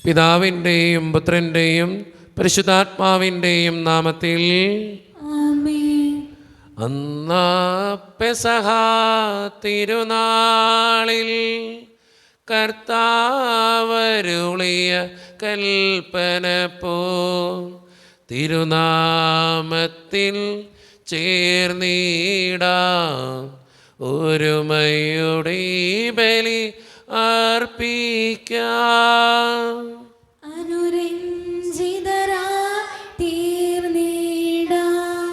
പിതാവിൻ്റെയും പുത്രൻ്റെയും പരിശുദ്ധാത്മാവിൻ്റെയും നാമത്തിൽ ആമേൻ. അന്നാ പെസഹ തിരുനാളിൽ കർത്താവരുളിയ കൽപ്പന പോ തിരുനാമത്തിൽ ചേർന്നിടാം ഒരുമയുടെ ബലി അർപ്പിക്കാം. അനുരഞ്ജിതരായി തീർന്നിടാം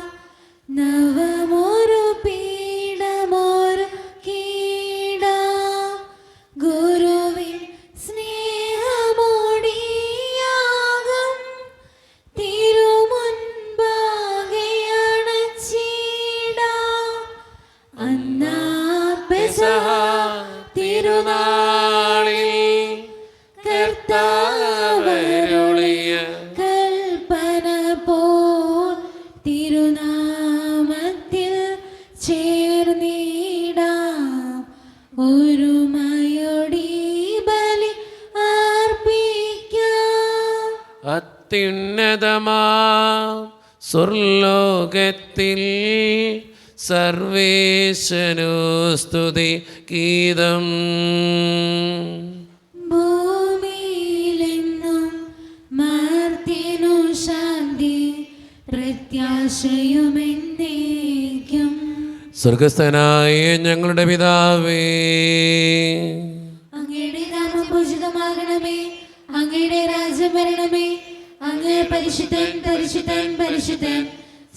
നവമൊരു പീഠമൊരുക്കിടാം ഗുരുവിൻ സ്നേഹമോടിയാകും തിരുമുൻപാകെ അണച്ചിടാം. അന്നാ പെസഹ തിരുനാളിൽ കർത്താവരുളിയ കൽപ്പന പോൽ തിരുനാമത്തിൽ ചേർന്നിടാം ഒരുമയോടെ ബലി അർപ്പിക്കാം. അത്യുന്നതമാം സ്വർലോകത്തിൽ സർവേശനു സ്തുതി ഗീതം. ഭൂമിയിലെന്നും മർത്യനു ശാന്തി പ്രത്യാശയുമെന്നേക്കും. സ്വർഗസ്ഥനായ ഞങ്ങളുടെ പിതാവേ, അങ്ങയുടെ നാമം പൂജിതമാകണമേ, അങ്ങയുടെ രാജ്യം വരണമേ, അങ്ങ് പരിശുദ്ധൻ പരിശുദ്ധൻ പരിശുദ്ധൻ.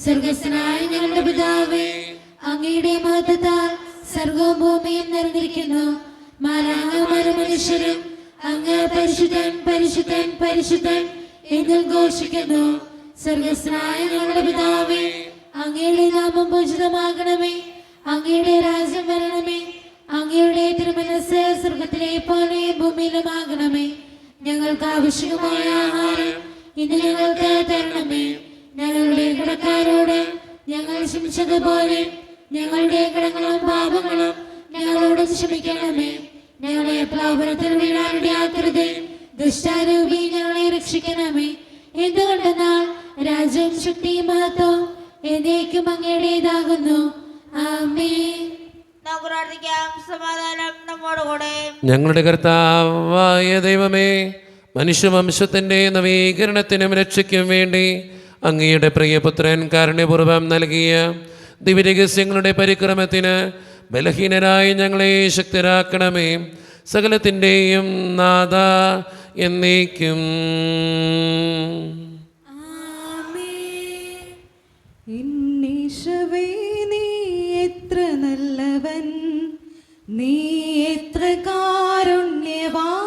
സ്വർഗസ്ഥനായ ഞങ്ങളുടെ പിതാവേ, അങ്ങയുടെ മഹത്വത്താൽ സ്വർഗവും ഭൂമിയും നിറഞ്ഞിരിക്കുന്നു. മാലാഖമാരും മനുഷ്യരും അങ്ങ് പരിശുദ്ധൻ പരിശുദ്ധൻ പരിശുദ്ധൻ എന്ന് ഘോഷിക്കുന്നു. സ്വർഗസ്ഥനായ ഞങ്ങളുടെ പിതാവേ, അങ്ങയുടെ നാമം പൂജിതമാകണമേ, അങ്ങയുടെ രാജ്യം വരണമേ, അങ്ങയുടെ തിരുമനസ്സ് സ്വർഗത്തിലെ പോലെ ഭൂമിയിലുമാകണമേ. ഞങ്ങൾക്ക് ആവശ്യമായ ആഹാരം ഇന്ന് ഞങ്ങൾക്ക് തരണമേ. ഞങ്ങളുടെ കടക്കാരോട് ഞങ്ങൾ ക്ഷമിച്ചതുപോലെ ഞങ്ങളുടെ കടങ്ങളും പാപങ്ങളും ഞങ്ങളോട് ക്ഷമിക്കണമേ. ഞങ്ങളെ പ്രലോഭനത്തിൽ വീഴാനിടയാക്കരുതേ, ദുഷ്ടാരൂപി ഞങ്ങളെ രക്ഷിക്കണമേ. എന്തുകൊണ്ടെന്നാൽ രാജ്യവും ശക്തിയും മഹത്വവും എന്നേക്കും അങ്ങയുടേതാകുന്നു. ആമേൻ. നമുക്ക് പ്രാർത്ഥിക്കാം. സമാധാനം നമ്മോടുകൂടെ. ഞങ്ങളുടെ കർത്താവായ ദൈവമേ, മനുഷ്യവംശത്തിൻ്റെ നവീകരണത്തിനും രക്ഷയ്ക്കും വേണ്ടി അങ്ങയുടെ പ്രിയപുത്രൻ കാരുണ്യപൂർവ്വം നൽകിയ ദിവ്യരഹസ്യങ്ങളുടെ പരിക്രമത്തിന് ബലഹീനരായി ഞങ്ങളെ ശക്തരാക്കണമേ. സകലത്തിൻ്റെയും നാഥ എന്നേക്കും. ആമേൻ. എന്നീശവേ, നീ എത്ര നല്ലവൻ, നീ എത്ര കാരുണ്യവാൻ.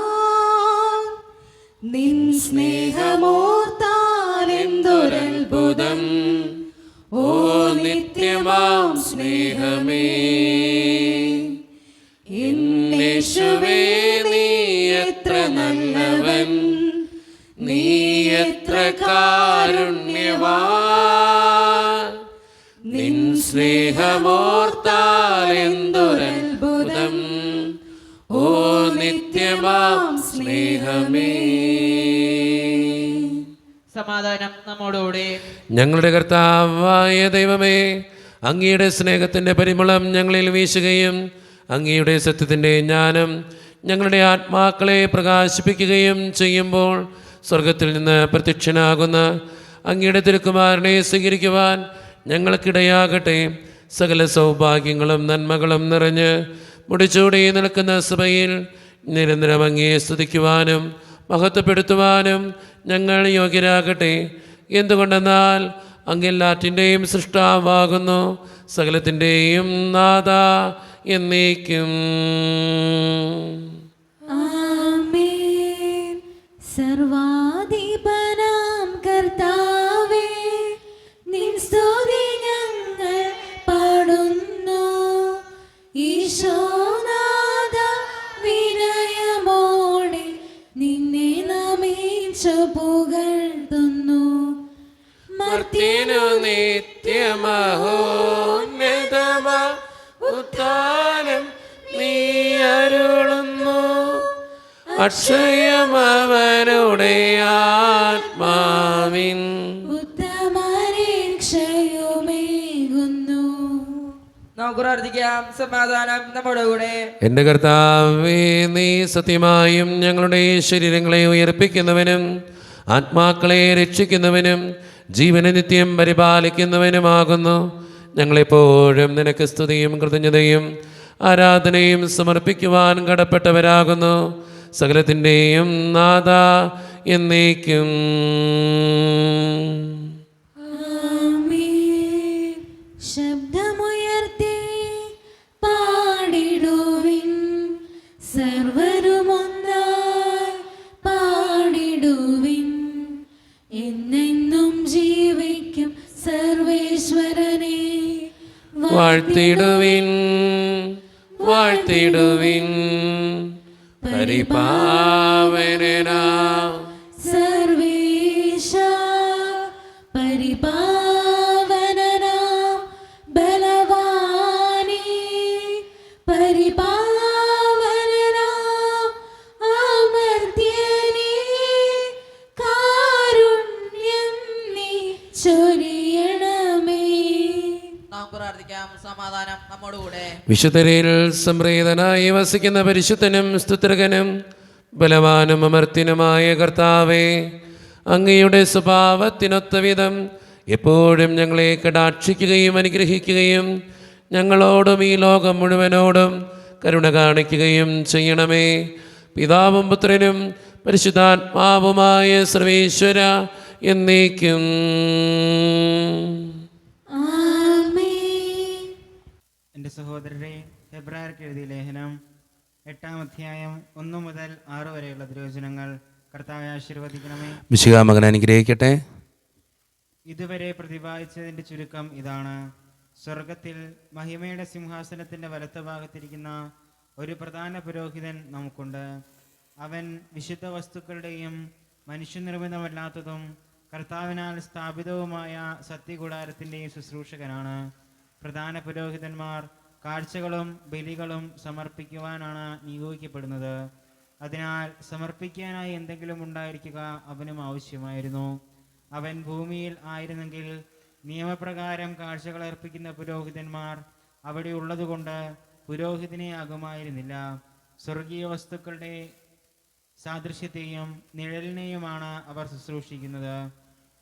നിൻ സ്നേഹമോർത്താൽ എന്തൊരത്ഭുതം, ഓ നിത്യമാം സ്നേഹമേ. എന്നേശുവേ, നീ എത്ര നല്ലവൻ, നീ എത്ര കാരുണ്യവാൻ. നിൻ സ്നേഹമോർത്താൽ എന്തൊരത്ഭുതം, ഓ നിത്യമാം സ്നേഹമേ. സമാധാനം നമ്മോടുകൂടെ. ഞങ്ങളുടെ കർത്താവായ ദൈവമേ, അങ്ങയുടെ സ്നേഹത്തിൻ്റെ പരിമളം ഞങ്ങളിൽ വീശുകയും അങ്ങയുടെ സത്യത്തിൻ്റെ ജ്ഞാനം ഞങ്ങളുടെ ആത്മാക്കളെ പ്രകാശിപ്പിക്കുകയും ചെയ്യുമ്പോൾ സ്വർഗത്തിൽ നിന്ന് പ്രത്യക്ഷനാകുന്ന അങ്ങയുടെ തിരുക്കുമാരനെ സ്വീകരിക്കുവാൻ ഞങ്ങൾക്കിടയാകട്ടെ. സകല സൗഭാഗ്യങ്ങളും നന്മകളും നിറഞ്ഞ് മുടിച്ചൂടി നിൽക്കുന്ന സഭയിൽ നിരന്തരം അങ്ങയെ സ്തുതിക്കുവാനും മഹത്വപ്പെടുത്തുവാനും ഞങ്ങൾ യോഗ്യരാകട്ടെ. എന്തുകൊണ്ടെന്നാൽ അങ്ങെല്ലാറ്റിൻ്റെയും സൃഷ്ടാവാകുന്നു, സകലത്തിൻ്റെയും നാഥ എന്നേക്കും. ആമേൻ. സർവാധിപനാം കർത്താവേ, നിൻ സ്തുതി ഞങ്ങൾ പാടുന്നു. ഈശോനാഥ, വിനയമോടെ നിന്നെ നമിച്ചു പുകഴ്ത്തുന്നു. മർത്യനു നിത്യമഹോന്നതമ ഉത്ഥാനം നീ അരുളുന്നു. അക്ഷയം അവനുടെ ആത്മാവിൻ ഉത്തമരക്ഷയുമേകുന്നു. നമുക്ക് പ്രാർത്ഥിക്കാം. സമാധാനം നമ്മുടെ കൂടെ. എൻ്റെ കർത്താവേ, നീ സത്യമായും ഞങ്ങളുടെ ശരീരങ്ങളെ ഉയർപ്പിക്കുന്നവനും ആത്മാക്കളെ രക്ഷിക്കുന്നവനും ജീവനെ നിത്യം പരിപാലിക്കുന്നവനുമാകുന്നു. ഞങ്ങളെപ്പോഴും നിനക്ക് സ്തുതിയും കൃതജ്ഞതയും ആരാധനയും സമർപ്പിക്കുവാൻ കടപ്പെട്ടവരാകുന്നു. സകലത്തിൻ്റെയും നാഥ എന്നേക്കും. ആമേൻ. ശബ്ദമുയർത്തി പാടിടുവിൻ, സർവരുമൊന്നായി പാടിടുവിൻ. എന്നെന്നും ജീവിക്കും സർവേശ്വരനെ വാഴ്ത്തിടുവിൻ, വാഴ്ത്തിടുവിൻ. പരിപാവനനാം സർവേശ, പരിപാവനനാം ബലവാനേ, പരിപാവനനാം അമർത്യനേ, കാരുണ്യം നീ ചൊരിയണമേ. നമുക്ക് പ്രാർത്ഥിക്കാം. സമാധാനം നമ്മുടെ കൂടെ. വിശുദ്ധരിൽ സംപ്രീതനായി വസിക്കുന്ന പരിശുദ്ധനും സ്തുത്രകനും ബലവാനും അമർത്യനുമായ കർത്താവേ, അങ്ങയുടെ സ്വഭാവത്തിനൊത്ത വിധം എപ്പോഴും ഞങ്ങളെ കടാക്ഷിക്കുകയും അനുഗ്രഹിക്കുകയും ഞങ്ങളോടും ഈ ലോകം മുഴുവനോടും കരുണ കാണിക്കുകയും ചെയ്യണമേ. പിതാവും പുത്രനും പരിശുദ്ധാത്മാവുമായ സർവേശ്വര എന്നേക്കും. എൻ്റെ സഹോദരരെ, ഹെബ്രായർക്ക് എഴുതിയ ലേഖനം 8-ാം അധ്യായം 1 മുതൽ 6 വരെയുള്ള തിരുവചനങ്ങൾ കർത്താവെ ആശീർവദിക്കണമേ. മിശിഹാ മകൻ അനുഗ്രഹിക്കട്ടെ. ഇതുവരെ പ്രതിപാദിച്ചതിൻ്റെ ചുരുക്കം ഇതാണ്. സ്വർഗത്തിൽ മഹിമയുടെ സിംഹാസനത്തിൻ്റെ വലത്തുഭാഗത്തിരിക്കുന്ന ഒരു പ്രധാന പുരോഹിതൻ നമുക്കുണ്ട്. അവൻ വിശുദ്ധ വസ്തുക്കളുടെയും മനുഷ്യനിർമ്മിതമല്ലാത്തതും കർത്താവിനാൽ സ്ഥാപിതവുമായ സത്യകൂടാരത്തിൻ്റെയും ശുശ്രൂഷകനാണ്. പ്രധാന പുരോഹിതന്മാർ കാഴ്ചകളും ബലികളും സമർപ്പിക്കുവാനാണ് നിയോഗിക്കപ്പെടുന്നത്. അതിനാൽ സമർപ്പിക്കാനായി എന്തെങ്കിലും ഉണ്ടായിരിക്കുക അവനും ആവശ്യമായിരുന്നു. അവൻ ഭൂമിയിൽ ആയിരുന്നെങ്കിൽ നിയമപ്രകാരം കാഴ്ചകൾ അർപ്പിക്കുന്ന പുരോഹിതന്മാർ അവിടെ ഉള്ളതുകൊണ്ട് പുരോഹിതനെ ആകുമായിരുന്നില്ല. സ്വർഗീയ വസ്തുക്കളുടെ സാദൃശ്യത്തെയും നിഴലിനെയുമാണ് അവർ ശുശ്രൂഷിക്കുന്നത്.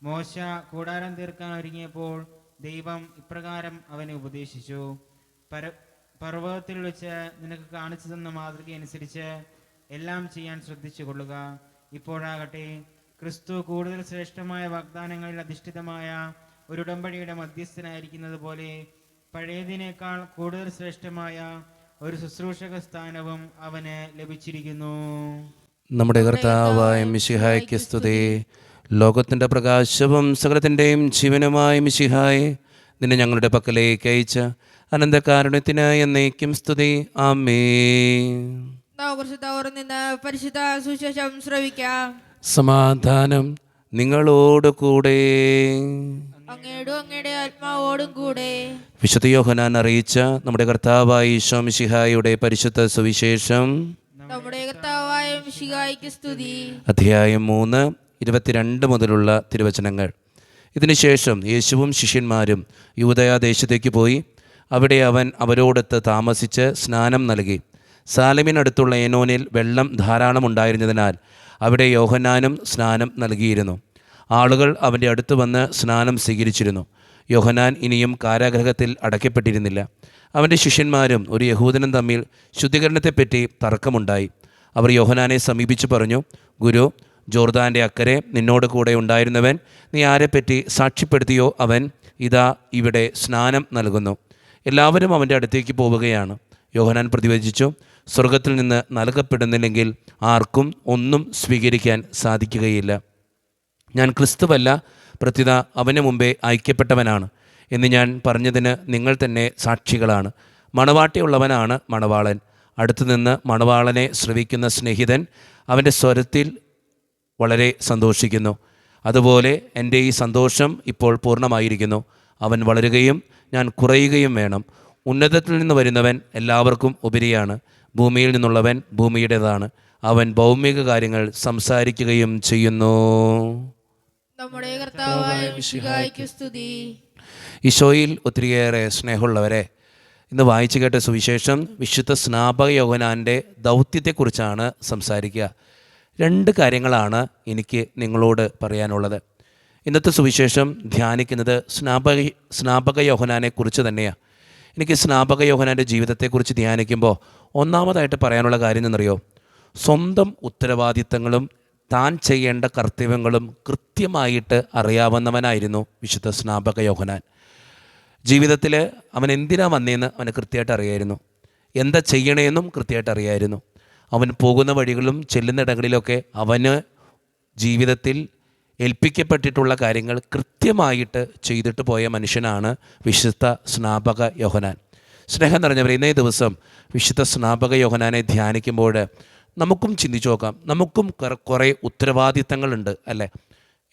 മോശ കൂടാരം തീർക്കാൻ ഒരുങ്ങിയപ്പോൾ ദൈവം ഇപ്രകാരം അവനെ ഉപദേശിച്ചു: പർവ്വതത്തിൽ വെച്ച് നിനക്ക് കാണിച്ചു തന്ന മാതൃക അനുസരിച്ച് എല്ലാം ചെയ്യാൻ ശ്രദ്ധിച്ചു കൊള്ളുക. ഇപ്പോഴാകട്ടെ ക്രിസ്തു കൂടുതൽ ശ്രേഷ്ഠമായ വാഗ്ദാനങ്ങളിൽ അധിഷ്ഠിതമായ ഒരു ഉടമ്പടിയുടെ മധ്യസ്ഥനായിരിക്കുന്നത് പോലെ പഴയതിനേക്കാൾ കൂടുതൽ ശ്രേഷ്ഠമായ ഒരു ശുശ്രൂഷക സ്ഥാനവും അവന് ലഭിച്ചിരിക്കുന്നു. നമ്മുടെ കർത്താവായ മിശിഹായ്ക്ക് സ്തുതി. ലോകത്തിൻ്റെ പ്രകാശവും സകലത്തിൻ്റെയും ജീവനുമായ മിശിഹായെ, നിന്നെ ഞങ്ങളുടെ പക്കലേക്ക് അയച്ച അനന്തകാരുണ്യത്തിന് എന്നേക്കും സ്തുതി. ആമേൻ. പരിശുദ്ധ സുവിശേഷം ശ്രവിക്കാം. സമാധാനം നിങ്ങളോട് കൂടെ. അങ്ങയുടെ ആത്മാവോടും കൂടെ. വിശുദ്ധ യോഹന്നാൻ അറിയിച്ച നമ്മുടെ കർത്താവായ ഈശോ മിശിഹായുടെ പരിശുദ്ധ സുവിശേഷം നമ്മുടെ കർത്താവായ മിശിഹായ്ക്ക് സ്തുതി. അധ്യായം 3, 22 മുതലുള്ള തിരുവചനങ്ങൾ. ഇതിനുശേഷം യേശുവും ശിഷ്യന്മാരും യൂദയാദേശത്തേക്ക് പോയി. അവിടെ അവൻ അവരോടൊത്ത് താമസിച്ച് സ്നാനം നൽകി. സാലമിനടുത്തുള്ള ഏനോനിൽ വെള്ളം ധാരാളം ഉണ്ടായിരുന്നതിനാൽ അവിടെ യോഹന്നാനും സ്നാനം നൽകിയിരുന്നു. ആളുകൾ അവൻ്റെ അടുത്ത് വന്ന് സ്നാനം സ്വീകരിച്ചിരുന്നു. യോഹന്നാൻ ഇനിയും കാരാഗൃഹത്തിൽ അടയ്ക്കപ്പെട്ടിരുന്നില്ല. അവൻ്റെ ശിഷ്യന്മാരും ഒരു യഹൂദനും തമ്മിൽ ശുദ്ധീകരണത്തെപ്പറ്റി തർക്കമുണ്ടായി. അവർ യോഹന്നാനെ സമീപിച്ചു പറഞ്ഞു: ഗുരു, ജോർദാൻ്റെ അക്കരെ നിന്നോട് കൂടെ ഉണ്ടായിരുന്നവൻ നീ ആരെപ്പറ്റി സാക്ഷ്യപ്പെടുത്തിയോ അവൻ ഇതാ ഇവിടെ സ്നാനം നൽകുന്നു. എല്ലാവരും അവൻ്റെ അടുത്തേക്ക് പോവുകയാണ്. യോഹന്നാൻ പ്രതിവചിച്ചു: സ്വർഗത്തിൽ നിന്ന് നൽകപ്പെടുന്നില്ലെങ്കിൽ ആർക്കും ഒന്നും സ്വീകരിക്കാൻ സാധിക്കുകയില്ല. ഞാൻ ക്രിസ്തുവല്ല, പ്രത്യുത അവന് മുമ്പേ അയക്കപ്പെട്ടവനാണ് എന്ന് ഞാൻ പറഞ്ഞതിന് നിങ്ങൾ തന്നെ സാക്ഷികളാണ്. മണവാട്ടിയുള്ളവനാണ് മണവാളൻ. അടുത്തുനിന്ന് മണവാളനെ ശ്രവിക്കുന്ന സ്നേഹിതൻ അവൻ്റെ സ്വരത്തിൽ വളരെ സന്തോഷിക്കുന്നു. അതുപോലെ എൻ്റെ ഈ സന്തോഷം ഇപ്പോൾ പൂർണ്ണമായിരിക്കുന്നു. അവൻ വളരുകയും ഞാൻ കുറയുകയും വേണം. ഉന്നതത്തിൽ നിന്ന് വരുന്നവൻ എല്ലാവർക്കും ഉപരിയാണ്. ഭൂമിയിൽ നിന്നുള്ളവൻ ഭൂമിയുടേതാണ്. അവൻ ഭൗമിക കാര്യങ്ങൾ സംസാരിക്കുകയും ചെയ്യുന്നു. നമ്മുടെ കർത്താവായ മിശിഹായ്ക്ക് സ്തുതി. ഈശോയിൽ ഒത്തിരിയേറെ സ്നേഹമുള്ളവരെ, ഇന്ന് വായിച്ചു കേട്ട സുവിശേഷം വിശുദ്ധ സ്നാപക യോഹന്നാൻ്റെ ദൗത്യത്തെക്കുറിച്ചാണ് സംസാരിക്കുക. 2 കാര്യങ്ങളാണ് എനിക്ക് നിങ്ങളോട് പറയാനുള്ളത്. ഇന്നത്തെ സുവിശേഷം ധ്യാനിക്കുന്നത് സ്നാപക യോഹന്നാനെക്കുറിച്ച് തന്നെയാണ്. എനിക്ക് സ്നാപക യോഹന്നാൻ്റെ ജീവിതത്തെക്കുറിച്ച് ധ്യാനിക്കുമ്പോൾ ഒന്നാമതായിട്ട് പറയാനുള്ള കാര്യം എന്നറിയോ, സ്വന്തം ഉത്തരവാദിത്തങ്ങളും താൻ ചെയ്യേണ്ട കർത്തവ്യങ്ങളും കൃത്യമായിട്ട് അറിയാവുന്നവനായിരുന്നു വിശുദ്ധ സ്നാപക യോഹന്നാൻ. ജീവിതത്തിൽ അവൻ എന്തിനാ വന്നതെന്ന് അവന് കൃത്യമായിട്ട് അറിയായിരുന്നു. എന്താ ചെയ്യണമെന്നും കൃത്യമായിട്ട് അറിയായിരുന്നു. അവൻ പോകുന്ന വഴികളിലും ചെല്ലുന്നിടങ്ങളിലൊക്കെ അവന് ജീവിതത്തിൽ ഏൽപ്പിക്കപ്പെട്ടിട്ടുള്ള കാര്യങ്ങൾ കൃത്യമായിട്ട് ചെയ്തിട്ട് പോയ മനുഷ്യനാണ് വിശുദ്ധ സ്നാപക യോഹന്നാൻ. സ്നേഹം നിറഞ്ഞവർ, ഇന്നേ ദിവസം വിശുദ്ധ സ്നാപക യോഹന്നാനെ ധ്യാനിക്കുമ്പോൾ നമുക്കും ചിന്തിച്ചു നോക്കാം. നമുക്കും കുറേ ഉത്തരവാദിത്തങ്ങളുണ്ട് അല്ലേ?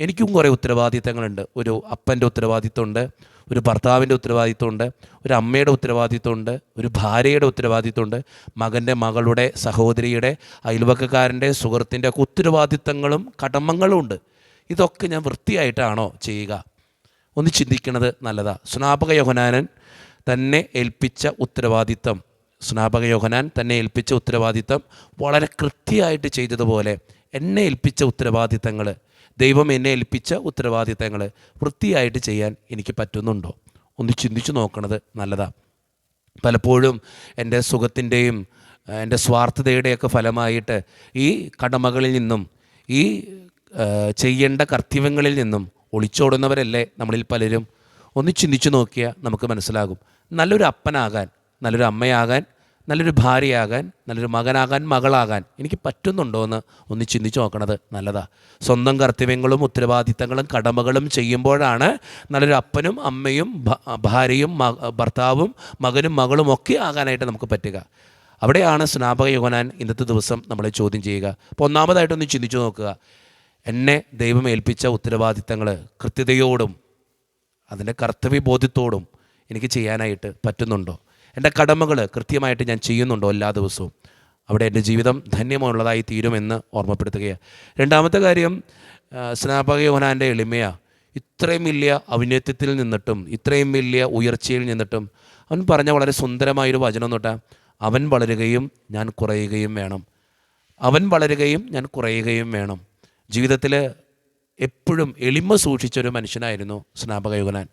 എനിക്കും കുറേ ഉത്തരവാദിത്തങ്ങളുണ്ട്. ഒരു അപ്പൻ്റെ ഉത്തരവാദിത്തമുണ്ട്, ഒരു ഭർത്താവിൻ്റെ ഉത്തരവാദിത്തമുണ്ട്, ഒരു അമ്മയുടെ ഉത്തരവാദിത്തമുണ്ട്, ഒരു ഭാര്യയുടെ ഉത്തരവാദിത്തമുണ്ട്, മകൻ്റെ, മകളുടെ, സഹോദരിയുടെ, അയൽവക്കക്കാരൻ്റെ, സുഹൃത്തിൻ്റെ ഒക്കെ ഉത്തരവാദിത്തങ്ങളും കടമകളും ഉണ്ട്. ഇതൊക്കെ ഞാൻ വൃത്തിയായിട്ടാണോ ചെയ്യുക? ഒന്ന് ചിന്തിക്കുന്നത് നല്ലതാണ്. സ്നാപക യോഹന്നാൻ തന്നെ ഏൽപ്പിച്ച ഉത്തരവാദിത്തം വളരെ കൃത്യമായിട്ട് ചെയ്തതുപോലെ എന്നെ ഏൽപ്പിച്ച ഉത്തരവാദിത്തങ്ങൾ, ദൈവം എന്നെ ഏൽപ്പിച്ച ഉത്തരവാദിത്തങ്ങൾ വൃത്തിയായിട്ട് ചെയ്യാൻ എനിക്ക് പറ്റുന്നുണ്ടോ? ഒന്ന് ചിന്തിച്ചു നോക്കണത് നല്ലതാണ്. പലപ്പോഴും എൻ്റെ സുഖത്തിൻ്റെയും എൻ്റെ സ്വാർത്ഥതയുടെയൊക്കെ ഫലമായിട്ട് ഈ കടമകളിൽ നിന്നും ഈ ചെയ്യേണ്ട കർത്തവ്യങ്ങളിൽ നിന്നും ഒളിച്ചോടുന്നവരല്ലേ നമ്മളിൽ പലരും. ഒന്ന് ചിന്തിച്ചു നോക്കിയാൽ നമുക്ക് മനസ്സിലാകും. നല്ലൊരു അപ്പനാകാൻ, നല്ലൊരു അമ്മയാകാൻ, നല്ലൊരു ഭാര്യയാകാൻ, നല്ലൊരു മകനാകാൻ, മകളാകാൻ എനിക്ക് പറ്റുന്നുണ്ടോ എന്ന് ഒന്ന് ചിന്തിച്ച് നോക്കണത് നല്ലതാണ്. സ്വന്തം കർത്തവ്യങ്ങളും ഉത്തരവാദിത്തങ്ങളും കടമകളും ചെയ്യുമ്പോഴാണ് നല്ലൊരു അപ്പനും അമ്മയും ഭാര്യയും ഭർത്താവും മകനും മകളും ഒക്കെ ആകാനായിട്ട് നമുക്ക് പറ്റുക. അവിടെയാണ് സ്നാപക യോഹന്നാൻ ഇന്നത്തെ ദിവസം നമ്മളെ ചോദ്യം ചെയ്യുക. അപ്പോൾ ഒന്നാമതായിട്ടൊന്ന് ചിന്തിച്ചു നോക്കുക, എന്നെ ദൈവം ഏൽപ്പിച്ച ഉത്തരവാദിത്തങ്ങൾ കൃത്യതയോടും അതിൻ്റെ കർത്തവ്യബോധ്യത്തോടും എനിക്ക് ചെയ്യാനായിട്ട് പറ്റുന്നുണ്ടോ? എൻ്റെ കടമകൾ കൃത്യമായിട്ട് ഞാൻ ചെയ്യുന്നുണ്ടോ എല്ലാ ദിവസവും? അവിടെ എൻ്റെ ജീവിതം ധന്യമുള്ളതായി തീരുമെന്ന് ഓർമ്മപ്പെടുത്തുകയാണ്. രണ്ടാമത്തെ കാര്യം, സ്നാപക യോഹന്നാൻ്റെ എളിമയാണ്. ഇത്രയും വലിയ ഔന്നത്യത്തിൽ നിന്നിട്ടും ഇത്രയും വലിയ ഉയർച്ചയിൽ നിന്നിട്ടും അവൻ പറഞ്ഞ വളരെ സുന്ദരമായൊരു വചനം തൊട്ടാൽ, അവൻ വളരുകയും ഞാൻ കുറയുകയും വേണം. അവൻ വളരുകയും ഞാൻ കുറയുകയും വേണം. ജീവിതത്തിൽ എപ്പോഴും എളിമ സൂക്ഷിച്ചൊരു മനുഷ്യനായിരുന്നു സ്നാപക യോഹന്നാൻ.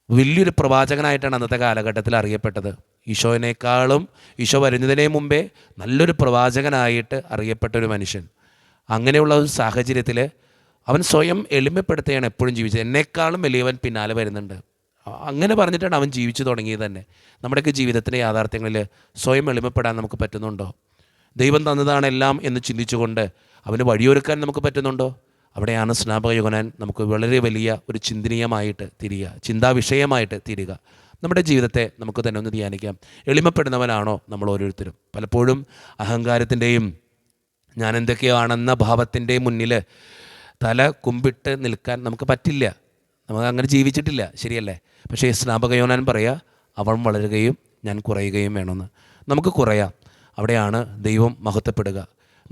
വലിയൊരു പ്രവാചകനായിട്ടാണ് അന്നത്തെ കാലഘട്ടത്തിൽ അറിയപ്പെട്ടത്. ഈശോ വരുന്നതിനെ മുമ്പേ നല്ലൊരു പ്രവാചകനായിട്ട് അറിയപ്പെട്ട ഒരു മനുഷ്യൻ. അങ്ങനെയുള്ള ഒരു സാഹചര്യത്തിൽ അവൻ സ്വയം എളിമപ്പെടുത്തുകയാണ് എപ്പോഴും ജീവിച്ചത്. എന്നെക്കാളും വലിയവൻ പിന്നാലെ വരുന്നുണ്ട്. അങ്ങനെ പറഞ്ഞിട്ടാണ് അവൻ ജീവിച്ചു തുടങ്ങിയത് തന്നെ. നമ്മുടെയൊക്കെ ജീവിതത്തിൻ്റെ യാഥാർത്ഥ്യങ്ങളിൽ സ്വയം എളിമപ്പെടാൻ നമുക്ക് പറ്റുന്നുണ്ടോ? ദൈവം തന്നതാണ് എല്ലാം എന്ന് ചിന്തിച്ചുകൊണ്ട് അവന് വഴിയൊരുക്കാൻ നമുക്ക് പറ്റുന്നുണ്ടോ? അവിടെയാണ് സ്നാപക യോഹന്നാൻ നമുക്ക് വളരെ വലിയ ഒരു ചിന്താ വിഷയമായിട്ട് തീരുക. നമ്മുടെ ജീവിതത്തെ നമുക്ക് തന്നെ ഒന്ന് ധ്യാനിക്കാം. എളിമപ്പെടുന്നവനാണോ നമ്മൾ ഓരോരുത്തരും? പലപ്പോഴും അഹങ്കാരത്തിൻ്റെയും ഞാൻ എന്തൊക്കെയാണെന്ന ഭാവത്തിൻ്റെയും മുന്നിൽ തല കുമ്പിട്ട് നിൽക്കാൻ നമുക്ക് പറ്റില്ല. നമുക്ക് അങ്ങനെ ജീവിച്ചിട്ടില്ല, ശരിയല്ലേ? പക്ഷേ സ്നാപക യോഹന്നാൻ പറയുക, അവൻ വളരുകയും ഞാൻ കുറയുകയും വേണമെന്ന്. നമുക്ക് കുറയാം, അവിടെയാണ് ദൈവം മഹത്വപ്പെടുക.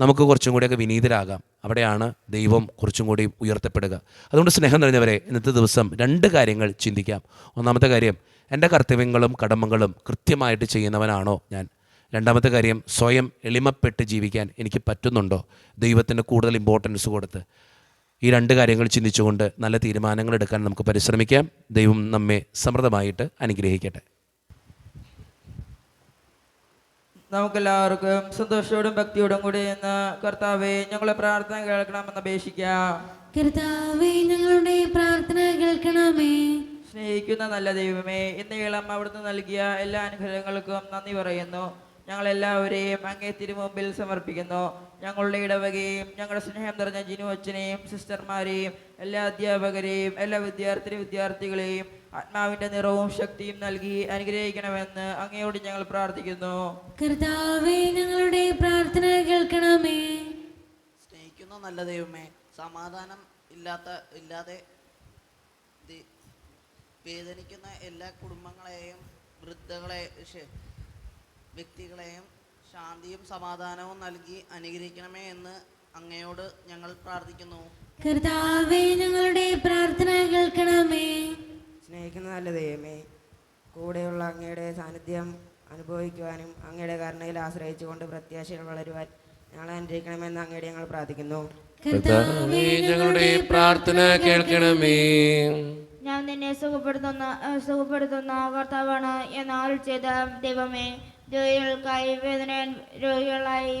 നമുക്ക് കുറച്ചും കൂടിയൊക്കെ വിനീതരാകാം, അവിടെയാണ് ദൈവം കുറച്ചും കൂടി ഉയർത്തപ്പെടുക. അതുകൊണ്ട് സ്നേഹം നിറഞ്ഞവരെ, ഇന്നത്തെ ദിവസം 2 കാര്യങ്ങൾ ചിന്തിക്കാം. ഒന്നാമത്തെ കാര്യം, എൻ്റെ കർത്തവ്യങ്ങളും കടമകളും കൃത്യമായിട്ട് ചെയ്യുന്നവനാണോ ഞാൻ? രണ്ടാമത്തെ കാര്യം, സ്വയം എളിമപ്പെട്ട് ജീവിക്കാൻ എനിക്ക് പറ്റുന്നുണ്ടോ? ദൈവത്തിന് കൂടുതൽ ഇമ്പോർട്ടൻസ് കൊടുത്ത്. ഈ 2 കാര്യങ്ങൾ ചിന്തിച്ചുകൊണ്ട് നല്ല തീരുമാനങ്ങൾ എടുക്കാൻ നമുക്ക് പരിശ്രമിക്കാം. ദൈവം നമ്മെ സമൃദ്ധമായിട്ട് അനുഗ്രഹിക്കട്ടെ. നമുക്കെല്ലാവർക്കും സന്തോഷത്തോടും ഭക്തിയോടും കൂടി ഇന്ന് കർത്താവെ ഞങ്ങളെ പ്രാർത്ഥന കേൾക്കണമെന്ന് അപേക്ഷിക്കാം. കർത്താവേ, ഞങ്ങളുടെ പ്രാർത്ഥന കേൾക്കണമേ. സ്നേഹിക്കുന്ന നല്ല ദൈവമേ, ഇന്ന് ഇളം അവിടുന്ന് നൽകിയ എല്ലാ അനുഗ്രഹങ്ങൾക്കും നന്ദി പറയുന്നു. ഞങ്ങളെല്ലാവരെയും അങ്ങേ തിരുമുമ്പിൽ സമർപ്പിക്കുന്നു. ഞങ്ങളുടെ ഇടവകയും ഞങ്ങളുടെ സ്നേഹം നിറഞ്ഞ ജിനു അച്ഛനെയും സിസ്റ്റർമാരെയും എല്ലാ അധ്യാപകരെയും എല്ലാ വിദ്യാർത്ഥികളെയും ആത്മാവിന്റെ നിറവും ശക്തിയും നൽകി അനുഗ്രഹിക്കണമെന്ന് അങ്ങയോട് ഞങ്ങൾ പ്രാർത്ഥിക്കുന്നു. കർത്താവേ, ഞങ്ങളുടെ പ്രാർത്ഥന കേൾക്കണമേ. സ്നേഹിക്കുന്ന നല്ല ദൈവമേ, സമാധാനം ഇല്ലാതെ വേദനിക്കുന്ന എല്ലാ കുടുംബങ്ങളെയും വ്യക്തികളെയും ശാന്തിയും സമാധാനവും നൽകി അനുഗ്രഹിക്കണമേ എന്ന് അങ്ങയോട് ഞങ്ങൾ പ്രാർത്ഥിക്കുന്നു. കർത്താവേ ഞങ്ങളുടെ പ്രാർത്ഥന കേൾക്കണമേ. സ്നേഹിക്കുന്ന നല്ല ദൈവമേ, കൂടെയുള്ള അങ്ങയുടെ സാന്നിധ്യം അനുഭവിക്കുവാനും അങ്ങയുടെ കരുണയിൽ ആശ്രയിച്ചുകൊണ്ട് പ്രത്യാശയിൽ വളരുവാൻ ഞങ്ങളെ അനുഗ്രഹിക്കണമെന്ന് അങ്ങയുടെ ഞങ്ങൾ പ്രാർത്ഥിക്കുന്നു. കർത്താവേ ഞങ്ങളുടെ പ്രാർത്ഥന കേൾക്കണമേ. ഞാൻ നിന്നെ സുഖപ്പെടുത്തുന്ന കർത്താവാണ് എന്ന് അരുൾ ചെയ്ത ദൈവമേ, രോഗികളായി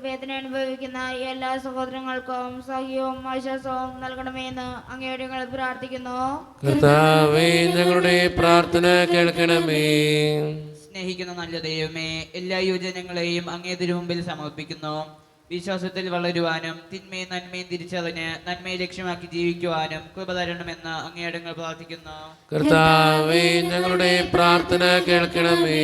വേദന അനുഭവിക്കുന്ന എല്ലാ സഹോദരങ്ങൾക്കും സഹ്യവും ആശ്വാസവും നൽകണമെന്ന് അങ്ങയോട് ഞങ്ങൾ പ്രാർത്ഥിക്കുന്നു. കർത്താവേ ഞങ്ങളുടെ പ്രാർത്ഥന കേൾക്കണമേ. സ്നേഹിക്കുന്ന നല്ല ദൈവമേ, എല്ലാ യുവജനങ്ങളെയും അങ്ങേ തിരുമുമ്പിൽ സമർപ്പിക്കുന്നു. വിശ്വാസത്തിൽ വളരുവാനും തിന്മയും നന്മയും തിരിച്ചറിഞ്ഞ് നന്മയെ ലക്ഷ്യമാക്കി ജീവിക്കുവാനും കൃപ തരണമെന്ന് അങ്ങയോട് ഞങ്ങൾ പ്രാർത്ഥിക്കുന്നു. കർത്താവേ ഞങ്ങളുടെ പ്രാർത്ഥന കേൾക്കണമേ.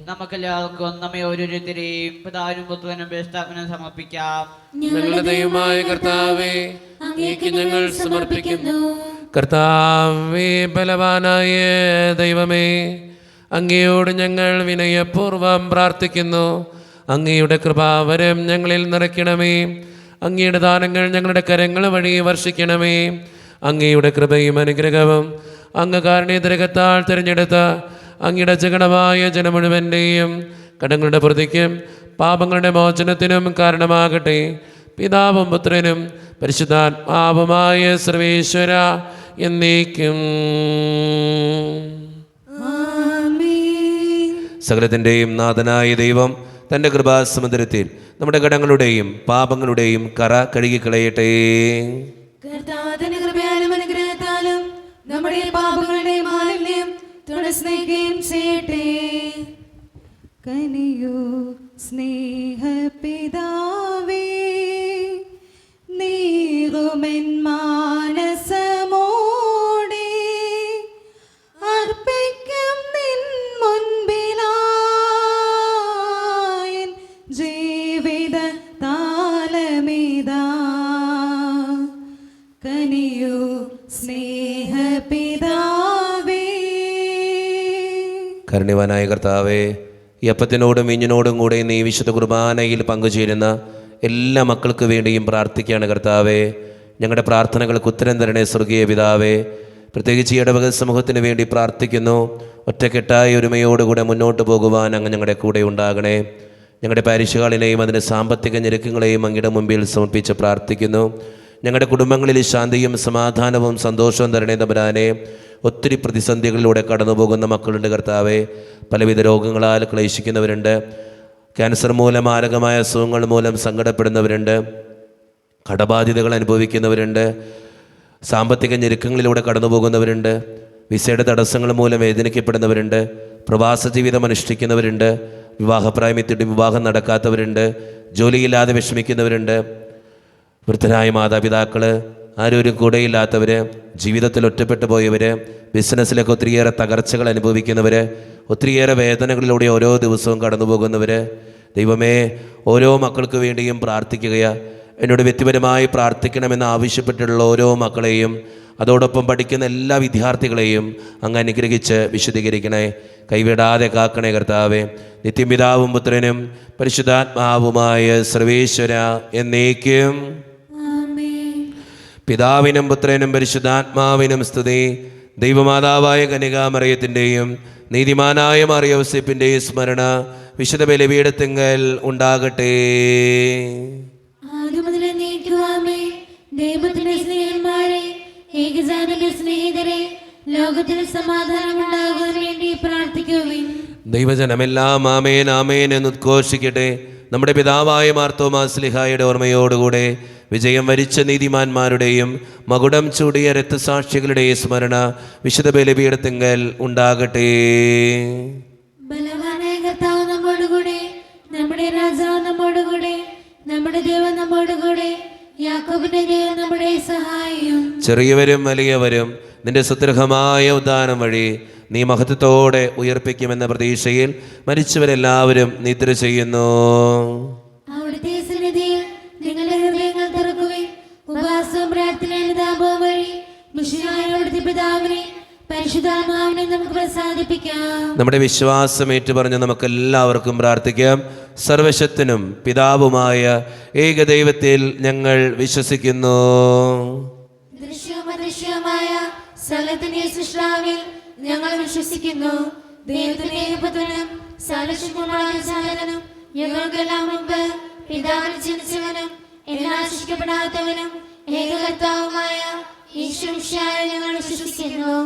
നമുക്കെല്ലാവർക്കും നമ്മെ ഓരോരുത്തരെയും പിതാവിനും പുത്രനും പരിശുദ്ധാത്മാവിനും സമർപ്പിക്കാം. ഞങ്ങളുടെ ദൈവമായ കർത്താവേ, അങ്ങേക്ക് ഞങ്ങൾ സമർപ്പിക്കുന്നു. കർത്താവേ ബലവാനായ ദൈവമേ, അങ്ങയോട് ഞങ്ങൾ വിനയപൂർവം പ്രാർത്ഥിക്കുന്നു. അങ്ങയുടെ കൃപാവരം ഞങ്ങളിൽ നിറയ്ക്കണമേ. അങ്ങയുടെ ദാനങ്ങൾ ഞങ്ങളുടെ കരങ്ങൾ വഴി വർഷിക്കണമേ. അങ്ങയുടെ കൃപയും അനുഗ്രഹവും അങ്ങ് കാരുണ്യത്തിരകത്താൽ തിരഞ്ഞെടുത്ത അങ്ങയുടെ ജഗണമായ ജനം മുഴുവൻ്റെയും കടങ്ങളുടെ പ്രതിക്കും പാപങ്ങളുടെ മോചനത്തിനും കാരണമാകട്ടെ. പിതാവും പുത്രനും പരിശുദ്ധാത്മാവുമായ സർവേശ്വര എന്നേക്കും. സകലത്തിൻ്റെയും നാഥനായ ദൈവം തൻ്റെ കൃപാസമുദ്രത്തിൽ നമ്മുടെ കടങ്ങളുടെയും പാപങ്ങളുടെയും കറ കഴുകിക്കളയട്ടെ. കർത്താവിന്റെ കൃപയാലും അനുഗ്രഹത്താലും നമ്മുടെ പാപങ്ങളുടെ മാലിന്യം തുടസ്നേഹിക്കുകയും ചെയ്യട്ടെ. കനിയോ സ്നേഹപിതാവേ, നീറുമെൻ മാനസമോടെ അർപ്പിക്കും നിൻ മുൻപിലായൻ ജീവിത താലമിതാ. കനിയോ സ്നേഹപിതാവേ. കാരുണ്യവാനായ കർത്താവേ, ഈ അപ്പത്തിനോടും വീഞ്ഞിനോടും കൂടെ നീ വിശുദ്ധ കുർബാനയിൽ പങ്കുചേരുന്ന എല്ലാ മക്കൾക്ക് വേണ്ടിയും പ്രാർത്ഥിക്കുകയാണ് കർത്താവേ. ഞങ്ങളുടെ പ്രാർത്ഥനകൾക്ക് ഉത്തരം തരണേ സ്വർഗീയ പിതാവേ. പ്രത്യേകിച്ച് ഈ ഇടവക സമൂഹത്തിന് വേണ്ടി പ്രാർത്ഥിക്കുന്നു. ഒറ്റക്കെട്ടായ ഒരുമയോടുകൂടെ മുന്നോട്ട് പോകുവാൻ അങ്ങ് ഞങ്ങളുടെ കൂടെ ഉണ്ടാകണേ. ഞങ്ങളുടെ പാരിഷുകളിലെയും അതിൻ്റെ സാമ്പത്തിക ഞെരുക്കങ്ങളെയും അങ്ങയുടെ മുമ്പിൽ സമർപ്പിച്ച് പ്രാർത്ഥിക്കുന്നു. ഞങ്ങളുടെ കുടുംബങ്ങളിൽ ശാന്തിയും സമാധാനവും സന്തോഷവും തരണേ തമ്പുരാനെ. ഒത്തിരി പ്രതിസന്ധികളിലൂടെ കടന്നു പോകുന്ന മക്കളുണ്ട് കർത്താവേ. പലവിധ രോഗങ്ങളാൽ ക്ലേശിക്കുന്നവരുണ്ട്. ക്യാൻസർ മൂലം, മാരകമായ അസുഖങ്ങൾ മൂലം സങ്കടപ്പെടുന്നവരുണ്ട്. കടബാധ്യതകൾ അനുഭവിക്കുന്നവരുണ്ട്. സാമ്പത്തിക ഞെരുക്കങ്ങളിലൂടെ കടന്നു പോകുന്നവരുണ്ട്. വിസയുടെ തടസ്സങ്ങൾ മൂലം വേദനിക്കപ്പെടുന്നവരുണ്ട്. പ്രവാസ ജീവിതം അനുഷ്ഠിക്കുന്നവരുണ്ട്. വിവാഹപ്രായമെത്തിയിട്ട് വിവാഹം നടക്കാത്തവരുണ്ട്. ജോലിയില്ലാതെ വിഷമിക്കുന്നവരുണ്ട്. വൃദ്ധരായ മാതാപിതാക്കൾ, ആരും കൂടെയില്ലാത്തവർ, ജീവിതത്തിൽ ഒറ്റപ്പെട്ടു പോയവർ, ബിസിനസ്സിലൊക്കെ ഒത്തിരിയേറെ തകർച്ചകൾ അനുഭവിക്കുന്നവർ, ഒത്തിരിയേറെ വേദനകളിലൂടെ ഓരോ ദിവസവും കടന്നു പോകുന്നവർ, ദൈവമേ, ഓരോ മക്കൾക്ക് വേണ്ടിയും പ്രാർത്ഥിക്കുകയാണ്. എന്നോട് വ്യക്തിപരമായി പ്രാർത്ഥിക്കണമെന്ന് ആവശ്യപ്പെട്ടുള്ള ഓരോ മക്കളെയും, അതോടൊപ്പം പഠിക്കുന്ന എല്ലാ വിദ്യാർത്ഥികളെയും അങ്ങ് അനുഗ്രഹിച്ച് വിശുദ്ധീകരിക്കണേ. കൈവിടാതെ കാക്കണേ കർത്താവേ. നിത്യം പിതാവും പുത്രനും പരിശുദ്ധാത്മാവുമായ സർവേശ്വര എന്നേക്കും. പിതാവിനും പുത്രനും പരിശുദ്ധാത്മാവിനും സ്തുതി. ദൈവമാതാവായ കന്യകാമറിയത്തിൻ്റെയും നീതിമാനായ മറിയൗസേപ്പിൻ്റെയും സ്മരണ വിശുദ്ധ ബലിപീഠത്തിങ്കൽ ഉണ്ടാകട്ടെ. ദൈവത്തിന്റെ സ്നേഹന്മാരെ, ഏകജാതന്റെ സ്നേഹിതരെ, ലോകത്തിൽ സമാധാനം ഉണ്ടാകുവാൻ വേണ്ടി പ്രാർത്ഥിക്കുവിൻ. ദൈവജനമെല്ലാം ആമേൻ ആമേൻ എന്ന് ഉദ്ഘോഷിക്കട്ടെ. നമ്മുടെ പിതാവായ മാർത്തോമാ ശ്ലീഹായുടെ ഓർമ്മയോടുകൂടെ വിജയം വരിച്ച നീതിമാന്മാരുടെയും മകുടം ചൂടിയ രക്തസാക്ഷികളുടെയും സ്മരണ വിശുദ്ധ ബലിപീഠത്തിങ്കൽ ഉണ്ടാകട്ടെ. ബലവാനായ കർത്താവ് നമ്മോടുകൂടെ, നമ്മുടെ രാജാവ് നമ്മോടുകൂടെ, നമ്മുടെ ദൈവം നമ്മോടുകൂടെ, യാക്കോബിന്റെ ദൈവം നമ്മുടെ സഹായം. ചെറിയവരും വലിയവരും നിന്റെ സുദൃഢമായ ഉദ്ധാനം വഴി നീ മഹത്വത്തോടെ ഉയർപ്പിക്കുമെന്ന പ്രതീക്ഷയിൽ മരിച്ചവരെല്ലാവരും നിദ്ര ചെയ്യുന്നു. അവിടുത്തെ സന്നിധിയിൽ നിങ്ങളുടെ ഹൃദയങ്ങൾ തുറക്കുവിൻ. ഉപവാസവും പ്രാർത്ഥനയും അനുതാപവും വഴി മിശിഹായ അവിടുത്തെ പിതാവിനെ പരിശുദ്ധാത്മാവിനെ നമുക്ക് പ്രസാദിപ്പിക്കാം. നമ്മുടെ വിശ്വാസം ഏറ്റുപറഞ്ഞ് നമുക്ക് എല്ലാവർക്കും പ്രാർത്ഥിക്കാം. സർവശക്തനും പിതാവുമായ ഏകദൈവത്തിൽ ഞങ്ങൾ വിശ്വസിക്കുന്നു. ദൃശ്യവും അദൃശ്യവുമായ സകലത്തിന്റെ സൃഷ്ടാവിൽ ഞങ്ങൾ വിശ്വസിക്കുന്നു. ദൈവത്തിന്റെ ഏകപുത്രനും സർവശക്തനുമായ ജാതനും ഞങ്ങൾക്കെല്ലാം മുമ്പ് പിതാവിന് ജനിച്ചവനും എന്നാൽ സൃഷ്ടിക്കപ്പെടാത്തവനും ഏകകർത്താവുമായ ഈശ്വരനായ ഞങ്ങൾ വിശ്വസിക്കുന്നു.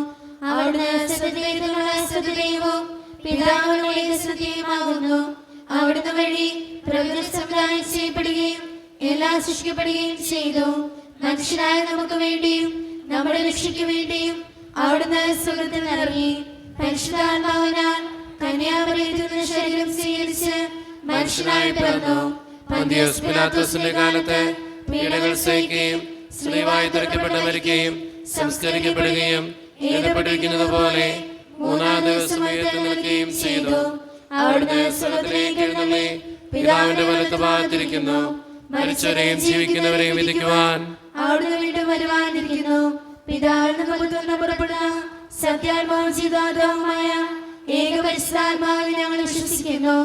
അവിടുന്ന് സത്യദൈവത്തിനുള്ള സത്യദൈവവും പിതാവിനുള്ള ഏകസത്യവുമാകുന്നു. അവിടുന്ന് വഴി പ്രപഞ്ചം സംവിധാനം ചെയ്യപ്പെടുകയും എല്ലാം സൃഷ്ടിക്കപ്പെടുകയും ചെയ്തു. മനുഷ്യരായ നമുക്ക് വേണ്ടിയും നമ്മുടെ രക്ഷയ്ക്ക് വേണ്ടിയും അവിടുന്ന് സ്വർഗ്ഗത്തിൽ ഇറങ്ങി. പരിശുദ്ധാത്മാവിനാൽ കന്യാമറിയത്തിൽ നിന്ന് ശരീരം സ്വീകരിച്ച് മനുഷ്യനായി പിറന്നു. പന്തിയോസ് പിലാത്തോസിന്റെ കാലത്ത് പീഡകൾ സഹിക്കുകയും സ്ത്രീവായി തുറക്കപ്പെട്ട് മരിക്കുകയും സംസ്കരിക്കപ്പെടുകയും എഴുതപ്പെട്ടിരിക്കുന്നത് പോലെ മൂന്നാം ദിവസം ഉയർത്തി നിൽക്കുകയും ചെയ്തു. അവിടുന്ന് സ്വർഗ്ഗത്തിലേക്ക് എഴുന്നള്ളി പിതാവിന്റെ വലത്ത് ഭാഗത്തിരിക്കുന്നു. മരിച്ചവരെയും ജീവിക്കുന്നവരെയും വിധിക്കുവാൻ അവിടുന്ന് വീണ്ടും വരുവാനിരിക്കുന്നു. പിതാവിൽ നിന്ന് പുറത്തുനിന്ന് പുറപ്പെടുന്ന സത്യാത്മാവും ജീവാത്മാവുമായ ഏകപരിശുദ്ധാത്മാവിൽ ഞങ്ങൾ വിശ്വസിക്കുന്നു.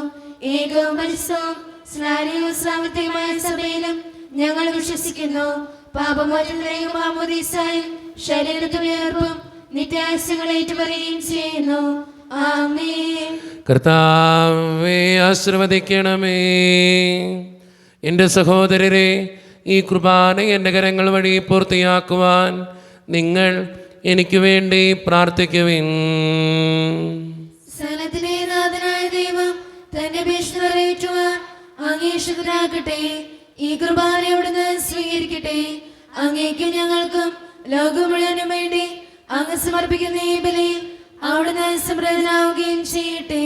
ഏകവും പരിശുദ്ധവും സ്നാനവും സാമർത്ഥ്യമായ സഭയിലും ഞങ്ങൾ വിശ്വസിക്കുന്നു. പാപമോചനത്തിലേക്കും മാമോദീസായും ശരീരത്തുയർപ്പും നിത്യാസ്യങ്ങൾ ഏറ്റുപറയുകയും ചെയ്യുന്നു. ആമേൻ. കർത്താവേ ആശീർവദിക്കണമേ. എൻ്റെ സഹോദരരെ, ഈ കുർബാന എൻ്റെ കരങ്ങൾ വഴി പൂർത്തിയാക്കുവാൻ നിങ്ങൾ എനിക്ക് വേണ്ടി പ്രാർത്ഥിക്കുവിൻ. സകലത്തിലെ നാഥനായ ദൈവം തന്റെ അപേക്ഷ നിറവേറ്റുവാൻ അങ്ങേഷകരാകട്ടെ. ഈ കുർബാന അവിടുന്ന് സ്വീകരിക്കട്ടെ. അങ്ങേക്കും ഞങ്ങൾക്കും ലോകം മുഴുവനും വേണ്ടി അങ്ങ് സമർപ്പിക്കുന്ന ഈ ബലിയിൽ അവിടുന്ന് സമൃദ്ധനാവുകയും ചെയ്യട്ടെ.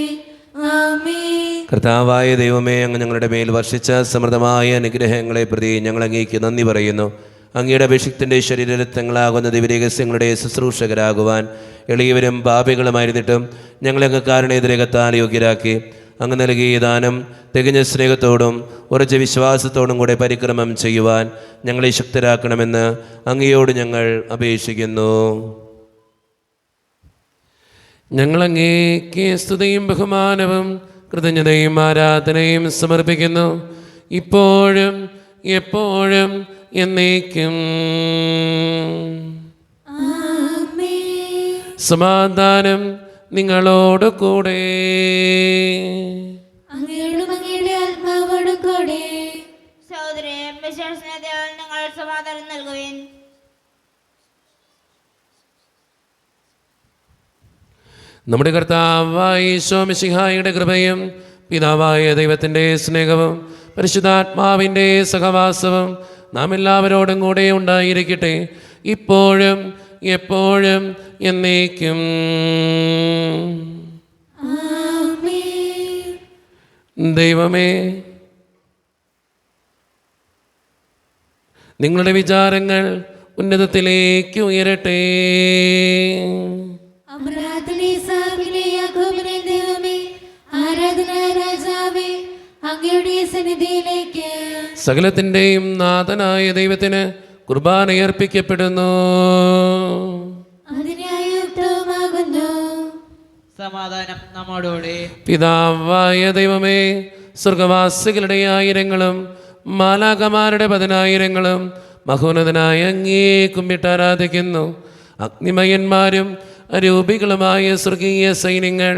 ആമേൻ. കർത്താവായ ദൈവമേ, അങ്ങ് ഞങ്ങളുടെ മേൽ വർഷിച്ച സമൃദ്ധമായ അനുഗ്രഹങ്ങളെ പ്രതി ഞങ്ങൾ അങ്ങേക്ക് നന്ദി പറയുന്നു. അങ്ങയുടെ അഭിഷിക്തൻ്റെ ശരീരരക്തങ്ങളാകുന്ന ദിവ്യരഹസ്യങ്ങളുടെ ശുശ്രൂഷകരാകുവാൻ എളിയവരും പാപികളുമായിരുന്നിട്ടും ഞങ്ങളെ അങ്ങ് കാരുണ്യത്തിരകത്താൽ യോഗ്യരാക്കി. അങ്ങ് നൽകിയ ദാനം തികഞ്ഞ സ്നേഹത്തോടും ഉറച്ച വിശ്വാസത്തോടും കൂടെ പരിക്രമം ചെയ്യുവാൻ ഞങ്ങളെ ശക്തരാക്കണമെന്ന് അങ്ങയോട് ഞങ്ങൾ അപേക്ഷിക്കുന്നു. ഞങ്ങൾ അങ്ങേക്ക് സ്തുതിയും ബഹുമാനവും കൃതജ്ഞതയും ആരാധനയും സമർപ്പിക്കുന്നു, ഇപ്പോഴും എപ്പോഴും എന്നേക്കും. സമാധാനം നിങ്ങളോട് കൂടെ. അങ്ങയോടും അങ്ങയുടെ ആത്മാവോടും കൂടെ. സഹോദരൻ വിശ്വാസനേതാവിൽ നിങ്ങൾ സമാധാനം നൽകുവിൻ. നമ്മുടെ കർത്താവായ ഈശോ മിശിഹായുടെ കൃപയും പിതാവായ ദൈവത്തിൻ്റെ സ്നേഹവും പരിശുദ്ധാത്മാവിൻ്റെ സഹവാസവും നാം എല്ലാവരോടും കൂടെ ഉണ്ടായിരിക്കട്ടെ, ഇപ്പോഴും എപ്പോഴും എന്നേക്കും. ദൈവമേ, നിങ്ങളുടെ വിചാരങ്ങൾ ഉന്നതത്തിലേക്ക് ഉയരട്ടെ. അങ്ങയുടെ സന്നിധിയിലേക്ക് സകലത്തിൻ്റെയും നാഥനായ ദൈവത്തിന് കുർബാന അർപ്പിക്കപ്പെടുന്നു. സമാധാനം നമ്മോടുകൂടെ. പിതാവായ ദൈവമേ, സ്വർഗവാസികളുടെ ആയിരങ്ങളും മാലാകമാരുടെ 10,000ങ്ങളും മഹോന്നതനായ അങ്ങേ കുമ്പിട്ട് ആരാധിക്കുന്നു. അഗ്നിമയന്മാരും അരൂപികളുമായ സ്വർഗീയ സൈന്യങ്ങൾ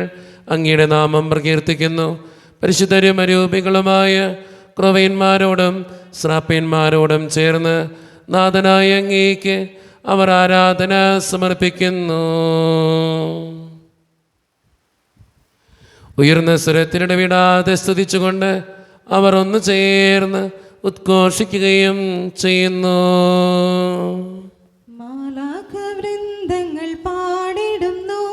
അങ്ങയുടെ നാമം പ്രകീർത്തിക്കുന്നു. പരിശുദ്ധരും അരൂപികളുമായ ക്രൊവ്യന്മാരോടും ശ്രാപ്യന്മാരോടും ചേർന്ന് നാഥനായ അങ്ങേക്ക് അവർ ആരാധന സമർപ്പിക്കുന്നു. ഉയർന്ന സ്വരത്തിനിടവിടാതെ സ്തുതിച്ചുകൊണ്ട് അവർ ഒന്ന് ചേർന്ന് ഉദ്ഘോഷിക്കുകയും ചെയ്യുന്നു. മാലാഖവൃന്ദങ്ങൾ പാടിടുന്നു,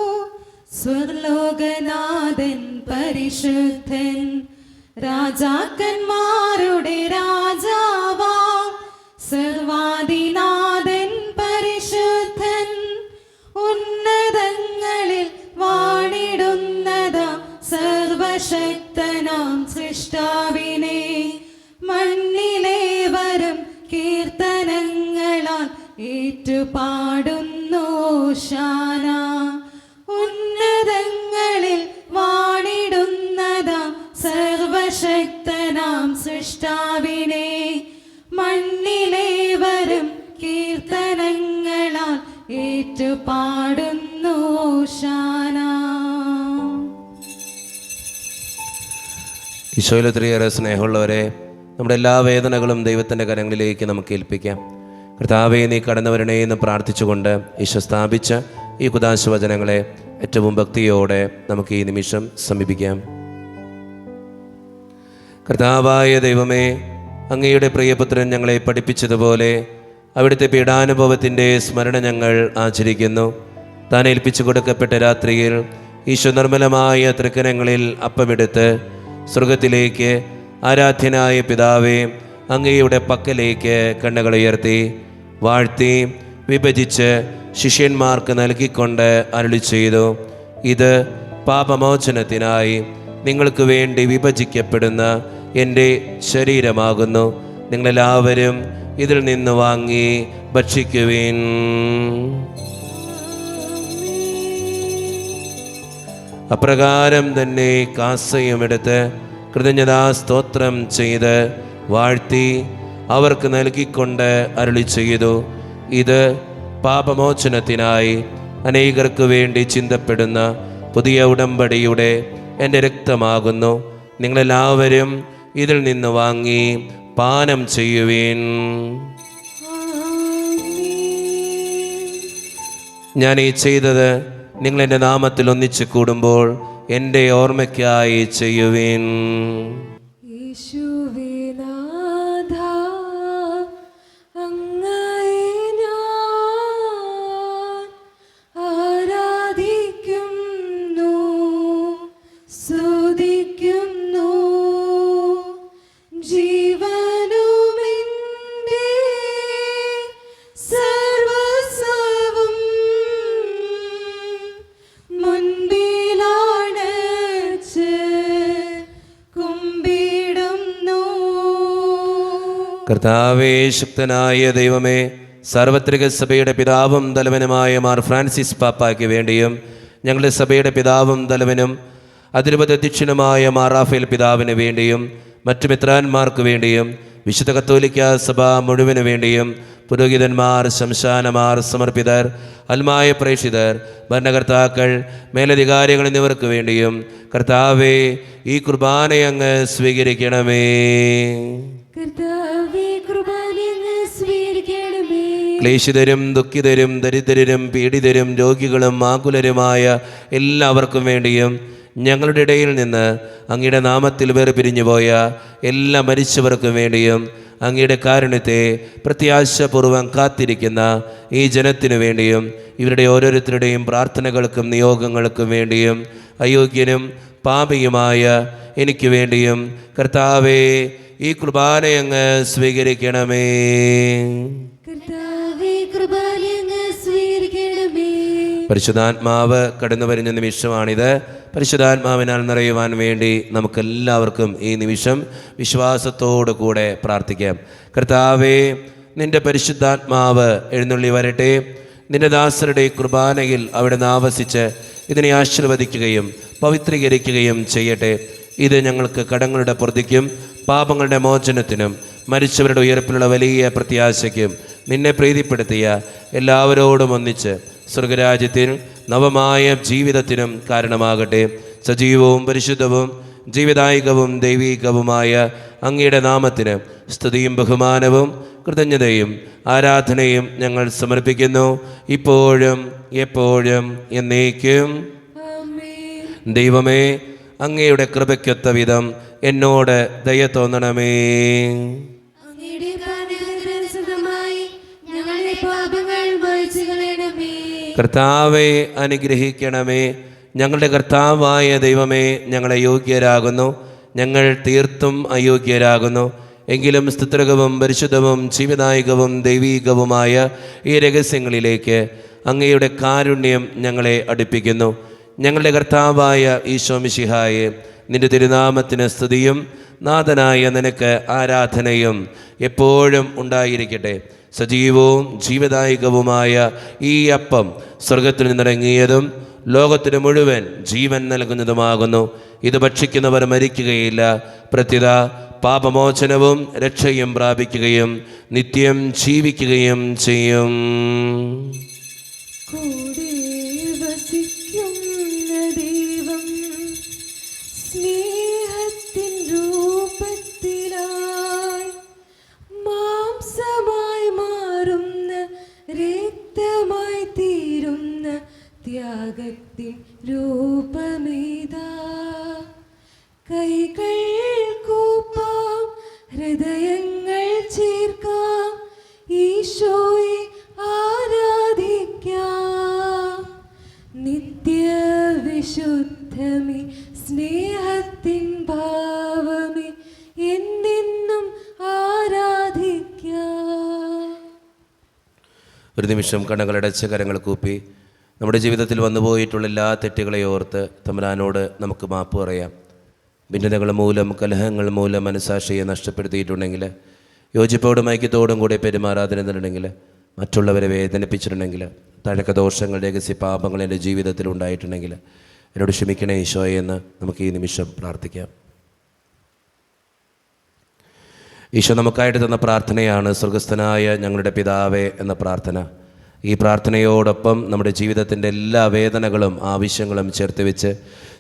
സ്വർലോകനാഥൻ പരിശുദ്ധൻ, രാജാക്കന്മാരുടെ രാജാവാം സർവാദിനാഥൻ പരിശുദ്ധൻ, ഉന്നതങ്ങളിൽ വാണിടുന്നതാം സർവശക്തനാം സൃഷ്ടാവിനെ, മണ്ണിലേവരും കീർത്തനങ്ങളാൽ ഏറ്റുപാടുന്നു ശാന. ഉന്നതങ്ങളിൽ വാണിടുന്നതാം സർവശക്ത സൃഷ്ടാവിനെ മണ്ണിലേവരും കീർത്തനങ്ങളാൽ ഏറ്റുപാടുന്നു ഓശാന. ഈശോയിൽ ഒത്തിരിയേറെ സ്നേഹമുള്ളവരെ, നമ്മുടെ എല്ലാ വേദനകളും ദൈവത്തിൻ്റെ കരങ്ങളിലേക്ക് നമുക്ക് ഏൽപ്പിക്കാം. കർത്താവേ, നീ കടന്നു വരണേ എന്ന് പ്രാർത്ഥിച്ചുകൊണ്ട് ഈശോ സ്ഥാപിച്ച ഈ കുദാശ വചനങ്ങളെ ഏറ്റവും ഭക്തിയോടെ നമുക്ക് ഈ നിമിഷം സമീപിക്കാം. കർത്താവായ ദൈവമേ, അങ്ങയുടെ പ്രിയപുത്രൻ ഞങ്ങളെ പഠിപ്പിച്ചതുപോലെ അവിടുത്തെ പീഡാനുഭവത്തിൻ്റെ സ്മരണ ഞങ്ങൾ ആചരിക്കുന്നു. താൻ ഏൽപ്പിച്ചു കൊടുക്കപ്പെട്ട രാത്രിയിൽ ഈശോ നിർമ്മലമായ തൃക്കരങ്ങളിൽ അപ്പമെടുത്ത് സ്വർഗത്തിലേക്ക് ആരാധ്യനായ പിതാവേ അങ്ങയുടെ പക്കലേക്ക് കണ്ണുകളുയർത്തി വാഴ്ത്തി വിഭജിച്ച് ശിഷ്യന്മാർക്ക് നൽകിക്കൊണ്ട് അരുളി ചെയ്തു, ഇത് പാപമോചനത്തിനായി നിങ്ങൾക്ക് വേണ്ടി വിഭജിക്കപ്പെടുന്ന എൻ്റെ ശരീരമാകുന്നു. നിങ്ങളെല്ലാവരും ഇതിൽ നിന്ന് വാങ്ങി ഭക്ഷിക്കുവിൻ. അപ്രകാരം തന്നെ കാസയുമെടുത്ത് കൃതജ്ഞതാ സ്തോത്രം ചെയ്ത് വാഴ്ത്തി അവർക്ക് നൽകിക്കൊണ്ട് അരുളി ചെയ്തു, ഇത് പാപമോചനത്തിനായി അനേകർക്ക് വേണ്ടി ചിന്തപ്പെടുന്ന പുതിയ ഉടമ്പടിയുടെ എൻ്റെ രക്തമാകുന്നു. നിങ്ങളെല്ലാവരും ഇതിൽ നിന്ന് വാങ്ങി പാനം ചെയ്യുവിൻ. ഞാൻ ഈ ചെയ്തത് നിങ്ങൾ എൻ്റെ നാമത്തിൽ ഒന്നിച്ച് കൂടുമ്പോൾ എൻ്റെ ഓർമ്മയ്ക്കായി ചെയ്യുവിൻ. യേശുവേ നാഥ, അങ്ങയെ ഞാൻ ആരാധിക്കുന്നു, സ്തുതിക്കുന്നു. ജീവനുമെൻ്റെ സർവ്വസ്വവും മുൻപിലാണച്ച് കുമ്പിടുന്നു. കർത്താവേ, ശക്തനായ ദൈവമേ, സാർവത്രിക സഭയുടെ പിതാവും തലവനുമായ മാർ ഫ്രാൻസിസ് പാപ്പായ്ക്ക് വേണ്ടിയും ഞങ്ങളുടെ സഭയുടെ പിതാവും തലവനും അതിരൂപത അധ്യക്ഷനുമായ മാർ റാഫേൽ പിതാവിന് വേണ്ടിയും മറ്റു മിത്രാന്മാർക്ക് വേണ്ടിയും വിശുദ്ധ കത്തോലിക്ക സഭ മുഴുവന് വേണ്ടിയും പുരോഹിതന്മാർ, ശംശാനമാർ, സമർപ്പിതർ, അൽമായ പ്രേക്ഷിതർ, ഭരണകർത്താക്കൾ, മേലധികാരികൾ എന്നിവർക്ക് വേണ്ടിയും കർത്താവേ, ഈ കുർബാനയങ്ങ് സ്വീകരിക്കണമേ. ക്ലേശിതരും ദുഃഖിതരും ദരിദ്രരും പീഡിതരും രോഗികളും ആകുലരുമായ എല്ലാവർക്കും വേണ്ടിയും ഞങ്ങളുടെ ഇടയിൽ നിന്ന് അങ്ങയുടെ നാമത്തിൽ വേർപിരിഞ്ഞുപോയ എല്ലാ മരിച്ചവർക്കും വേണ്ടിയും അങ്ങയുടെ കാരുണ്യത്തെ പ്രത്യാശപൂർവ്വം കാത്തിരിക്കുന്ന ഈ ജനത്തിനു വേണ്ടിയും ഇവരുടെ ഓരോരുത്തരുടെയും പ്രാർത്ഥനകൾക്കും നിയോഗങ്ങൾക്കും വേണ്ടിയും അയോഗ്യനും പാപിയുമായ എനിക്ക് വേണ്ടിയും കർത്താവേ, ഈ കുർബാനയങ്ങ് സ്വീകരിക്കണമേ. പരിശുദ്ധാത്മാവ് കടന്നു വരുന്ന നിമിഷമാണിത്. പരിശുദ്ധാത്മാവിനാൽ നിറയുവാൻ വേണ്ടി നമുക്കെല്ലാവർക്കും ഈ നിമിഷം വിശ്വാസത്തോടു കൂടെ പ്രാർത്ഥിക്കാം. കർത്താവേ, നിന്റെ പരിശുദ്ധാത്മാവ് എഴുന്നള്ളി വരട്ടെ. നിന്റെ ദാസരുടെ കുർബാനയിൽ അവിടുന്ന് ആവസിച്ച് ഇതിനെ ആശീർവദിക്കുകയും പവിത്രീകരിക്കുകയും ചെയ്യട്ടെ. ഇത് ഞങ്ങൾക്ക് കടങ്ങളുടെ പൊറുതിക്കും പാപങ്ങളുടെ മോചനത്തിനും മരിച്ചവരുടെ ഉയർപ്പിലുള്ള വലിയ പ്രത്യാശയ്ക്കും നിന്നെ പ്രീതിപ്പെടുത്തിയ എല്ലാവരോടും ഒന്നിച്ച് സ്വർഗരാജ്യത്തിൽ നവമായ ജീവിതത്തിനും കാരണമാകട്ടെ. സജീവവും പരിശുദ്ധവും ജീവദായകവും ദൈവീകവുമായ അങ്ങയുടെ നാമത്തിന് സ്തുതിയും ബഹുമാനവും കൃതജ്ഞതയും ആരാധനയും ഞങ്ങൾ സമർപ്പിക്കുന്നു, ഇപ്പോഴും എപ്പോഴും എന്നേക്കും. ദൈവമേ, അങ്ങയുടെ കൃപയ്ക്കൊത്ത വിധം എന്നോട് ദയ തോന്നണമേ. കർത്താവെ അനുഗ്രഹിക്കണമേ. ഞങ്ങളുടെ കർത്താവായ ദൈവമേ, ഞങ്ങളെ യോഗ്യരാകുന്നു, ഞങ്ങൾ തീർത്തും അയോഗ്യരാകുന്നു. എങ്കിലും സ്തുത്രകവും പരിശുദ്ധവും ജീവദായകവും ദൈവീകവുമായ ഈ രഹസ്യങ്ങളിലേക്ക് അങ്ങയുടെ കാരുണ്യം ഞങ്ങളെ അടുപ്പിക്കുന്നു. ഞങ്ങളുടെ കർത്താവായ ഈശോ മിശിഹായെ, നിന്റെ തിരുനാമത്തിന് സ്തുതിയും നാഥനായ നിനക്ക് ആരാധനയും എപ്പോഴും ഉണ്ടായിരിക്കട്ടെ. സജീവവും ജീവദായകവുമായ ഈ അപ്പം സ്വർഗത്തിൽ നിന്നിറങ്ങിയതും ലോകത്തിന് മുഴുവൻ ജീവൻ നൽകുന്നതുമാകുന്നു. ഇത് ഭക്ഷിക്കുന്നവർ മരിക്കുകയില്ല, പ്രത്യുത പാപമോചനവും രക്ഷയും പ്രാപിക്കുകയും നിത്യം ജീവിക്കുകയും ചെയ്യും. കൂടെ വസിക്കുന്ന ദൈവം സ്നേഹത്തിൻ രൂപത്തിലായി മാംസമായി മാറുന്ന രക്തമായി തീരുന്ന ത്യാഗത്തിൻ രൂപമേതാ. കൈകൾ കൂപ്പാം, ഹൃദയങ്ങൾ ചേർക്കാം, ഈശോയെ ആരാധിക്കാം. നിത്യവിശുദ്ധമേ സ്നേഹത്തിൻ ഭാവമേ എന്നെന്നും ആരാധിക്കാം. ഒരു നിമിഷം കണ്ണുകളടച്ച് കരങ്ങൾ കൂപ്പി നമ്മുടെ ജീവിതത്തിൽ വന്നുപോയിട്ടുള്ള എല്ലാ തെറ്റുകളെ ഓർത്ത് തമ്പുരാനോട് നമുക്ക് മാപ്പ് പറയാം. ഭിന്നതകൾ മൂലം, കലഹങ്ങൾ മൂലം മനസാക്ഷിയെ നഷ്ടപ്പെടുത്തിയിട്ടുണ്ടെങ്കിൽ, യോജിപ്പോടും ഐക്യത്തോടും കൂടി പെരുമാറാതിരുന്നിട്ടുണ്ടെങ്കിൽ, മറ്റുള്ളവരെ വേദനിപ്പിച്ചിട്ടുണ്ടെങ്കിൽ, തഴക്കദോഷങ്ങൾ, രഹസ്യപാപങ്ങൾ എൻ്റെ ജീവിതത്തിൽ ഉണ്ടായിട്ടുണ്ടെങ്കിൽ എന്നോട് ക്ഷമിക്കണേ ഈശോയെ എന്ന് നമുക്ക് ഈ നിമിഷം പ്രാർത്ഥിക്കാം. ഈശോ നമുക്കായിട്ട് തന്ന പ്രാർത്ഥനയാണ് സ്വർഗസ്ഥനായ ഞങ്ങളുടെ പിതാവേ എന്ന പ്രാർത്ഥന. ഈ പ്രാർത്ഥനയോടൊപ്പം നമ്മുടെ ജീവിതത്തിൻ്റെ എല്ലാ വേദനകളും ആവശ്യങ്ങളും ചേർത്ത് വെച്ച്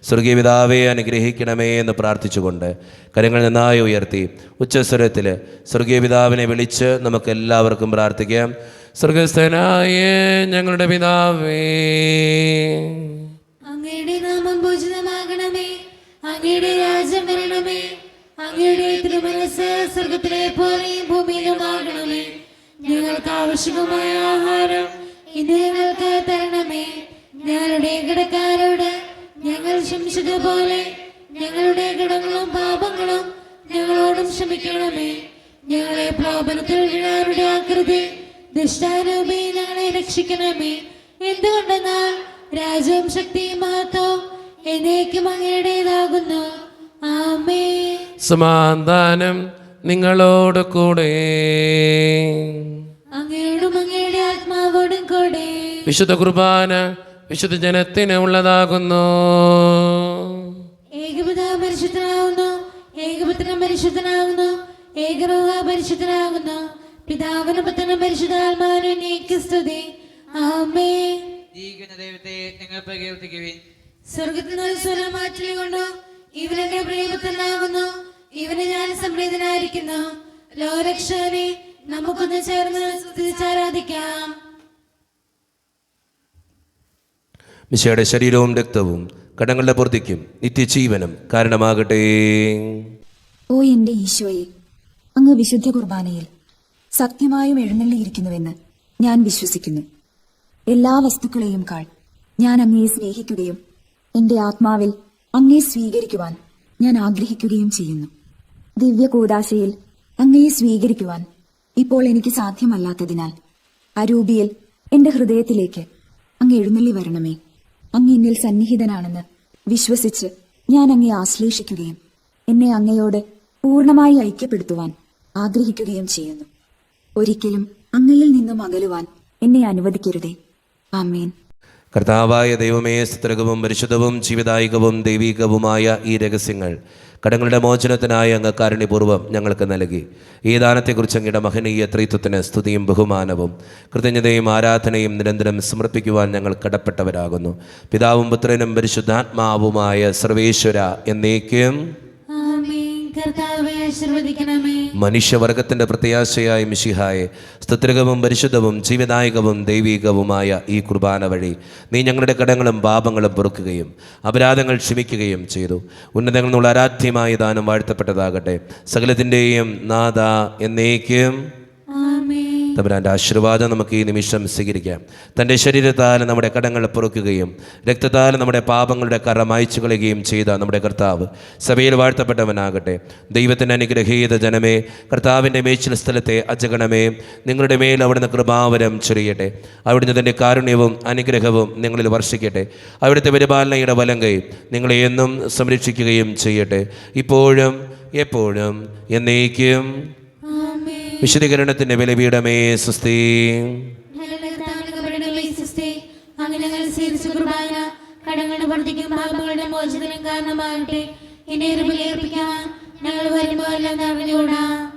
സ്വർഗീയ പിതാവേ അനുഗ്രഹിക്കണമേ എന്ന് പ്രാർത്ഥിച്ചുകൊണ്ട് കരങ്ങൾ നന്നായി ഉയർത്തി ഉച്ചസ്വരത്തിൽ സ്വർഗീയ പിതാവിനെ വിളിച്ച് നമുക്ക് എല്ലാവർക്കും പ്രാർത്ഥിക്കാം. സ്വർഗസ്ഥനായ ഞങ്ങളുടെ പിതാവേ, അങ്ങയുടെ നാമം പൂജിതമാകണമേ, അങ്ങയുടെ രാജ്യം വരണമേ, അങ്ങയുടെ തിരുമനസ്സ് സ്വർഗത്തിലെ പോലെ ഭൂമിയിലുമാകണമേ. ഞങ്ങൾക്ക് ആവശ്യമായ ആഹാരം ഇന്ന് ഞങ്ങൾക്ക് തരണമേ. ഞങ്ങളുടെ കടക്കാരോട് ഞങ്ങൾ ക്ഷമിച്ചതുപോലെ ഞങ്ങളുടെ കടങ്ങളും പാപങ്ങളും ഞങ്ങളോടും ക്ഷമിക്കണമേ. ഞങ്ങളെ പ്രലോഭനത്തിൽ വീഴാറുടെ ആകൃതി, ദുഷ്ടാരൂപി ഞങ്ങളെ രക്ഷിക്കണമേ. എന്തുകൊണ്ടെന്നാൽ രാജ്യവും ശക്തിയും മഹത്വവും എന്നേക്കും അങ്ങയുടേതാകുന്നു. ആമേൻ. സമാധാനം നിങ്ങളോട് കൂടെ. അങ്ങയോടും അങ്ങയുടെ ആത്മാവോടും കൂടെ. വിശുദ്ധ കുർബാന വിശുദ്ധ ജനത്തിന് ഉള്ളതാകുന്നു. ഏകപിതാവ് പരിശുദ്ധനാകുന്നു, ഏകപുത്രൻ പരിശുദ്ധനാകുന്നു, ഏകരൂഹ പരിശുദ്ധനാകുന്നു. പിതാവിനും പുത്രനും പരിശുദ്ധാത്മാവിനും എന്നേക്ക് സ്തുതി. ആമേൻ. ജീവിക്കുന്ന ദൈവത്തെ നിങ്ങൾ പ്രകീർത്തിക്കുവിൻ. സ്വർഗത്തിൽ നിന്ന് സ്വരം മാറ്റിക്കൊണ്ടു ഇവനെന്റെ പ്രിയപുത്രനാകുന്നു, ഇവനെ ഞാൻ സംപ്രീതനായിരിക്കുന്നു. ലോകരക്ഷകനെ നമുക്കൊന്ന് ചേർന്ന് സ്തുതിച്ചാരാധിക്കാം. മിശിഹായുടെ ശരീരവും രക്തവും കടങ്ങളുടെ പൂർത്തിക്കും നിത്യജീവനും കാരണമാകട്ടെ. ഓ എന്റെ ഈശോയെ, അങ്ങ് വിശുദ്ധ കുർബാനയിൽ സത്യമായും എഴുന്നള്ളിയിരിക്കുന്നുവെന്ന് ഞാൻ വിശ്വസിക്കുന്നു. എല്ലാ വസ്തുക്കളെയും കാൾ ഞാൻ അങ്ങയെ സ്നേഹിക്കുകയും എന്റെ ആത്മാവിൽ അങ്ങയെ സ്വീകരിക്കുവാൻ ഞാൻ ആഗ്രഹിക്കുകയും ചെയ്യുന്നു. ദിവ്യ കൂദാശയിൽ അങ്ങയെ സ്വീകരിക്കുവാൻ ഇപ്പോൾ എനിക്ക് സാധ്യമല്ലാത്തതിനാൽ അരൂപിയിൽ എന്റെ ഹൃദയത്തിലേക്ക് അങ്ങ് എഴുന്നള്ളി വരണമേ. അങ്ങ് എന്നിൽ സന്നിഹിതനാണെന്ന് വിശ്വസിച്ച് ഞാൻ അങ്ങയെ ആശ്ലേഷിക്കുകയും എന്നെ അങ്ങയോട് പൂർണ്ണമായി ഐക്യപ്പെടുത്തുവാൻ ആഗ്രഹിക്കുകയും ചെയ്യുന്നു. ഒരിക്കലും അങ്ങയിൽ നിന്നും അകലുവാൻ എന്നെ അനുവദിക്കരുതേ. ആമേൻ. കർത്താവായ ദൈവമേ, സ്തുത്യർഹവും പരിശുദ്ധവും ജീവദായകവും ദൈവികവുമായ ഈ രഹസ്യങ്ങൾ കടങ്ങളുടെ മോചനത്തിനായി അങ്ങ് കാരുണ്യപൂർവ്വം ഞങ്ങൾക്ക് നൽകി. ഈ ദാനത്തെക്കുറിച്ച് അങ്ങയുടെ മഹനീയ ത്രിത്വത്തിന് സ്തുതിയും ബഹുമാനവും കൃതജ്ഞതയും ആരാധനയും നിരന്തരം സമർപ്പിക്കുവാൻ ഞങ്ങൾ കടപ്പെട്ടവരാകുന്നു. പിതാവും പുത്രനും പരിശുദ്ധാത്മാവുമായ സർവേശ്വര എന്നേക്കും ആമേൻ. കർത്താവേ ആശീർവദിക്കണമേ. മനുഷ്യവർഗത്തിൻ്റെ പ്രത്യാശയായ മിശിഹായെ, സ്തുത്യർഹവും പരിശുദ്ധവും ജീവദായകവും ദൈവികവുമായ ഈ കുർബാന വഴി നീ ഞങ്ങളുടെ കടങ്ങളും പാപങ്ങളും പൊറുക്കുകയും അപരാധങ്ങൾ ക്ഷമിക്കുകയും ചെയ്തു. ഉന്നതങ്ങളിൽ നിന്നുള്ള ആരാധ്യമായ ദാനം വാഴ്ത്തപ്പെട്ടതാകട്ടെ. സകലത്തിൻ്റെയും നാഥ എന്നേക്കും തമ്പുരാൻ്റെ ആശീർവാദം നമുക്ക് ഈ നിമിഷം സ്വീകരിക്കാം. തൻ്റെ ശരീരത്താൽ നമ്മുടെ കടങ്ങൾ പൊറുക്കുകയും രക്തത്താൽ നമ്മുടെ പാപങ്ങളുടെ കറ മായ്ച്ചു കളയുകയും ചെയ്ത നമ്മുടെ കർത്താവ് സഭയിൽ വാഴ്ത്തപ്പെട്ടവനാകട്ടെ. ദൈവത്തിൻ്റെ അനുഗ്രഹീത ജനമേ, കർത്താവിൻ്റെ മേച്ചിൽ സ്ഥലത്തെ അജഗണമേ, നിങ്ങളുടെ മേൽ അവിടുന്ന് കൃപാവരം ചൊരിയട്ടെ. അവിടുന്ന് തൻ്റെ കാരുണ്യവും അനുഗ്രഹവും നിങ്ങളിൽ വർഷിക്കട്ടെ. അവിടുത്തെ പരിപാലനയുടെ വലങ്കൈ നിങ്ങളെ എന്നും സംരക്ഷിക്കുകയും ചെയ്യട്ടെ, ഇപ്പോഴും എപ്പോഴും എന്നേക്കും. വിശുദ്ധീകരണത്തിന്റെ ബലിപീഠമേ സ്വസ്തി. കടങ്ങളുടെ പ്രവർത്തിക്കും പാപങ്ങളുടെ മോചനം കാരണമാകട്ടെ. ഇനി ബലിയർപ്പിക്കാൻ ഞങ്ങൾ വരുമോ അല്ലെന്ന് അറിഞ്ഞുകൂടാ.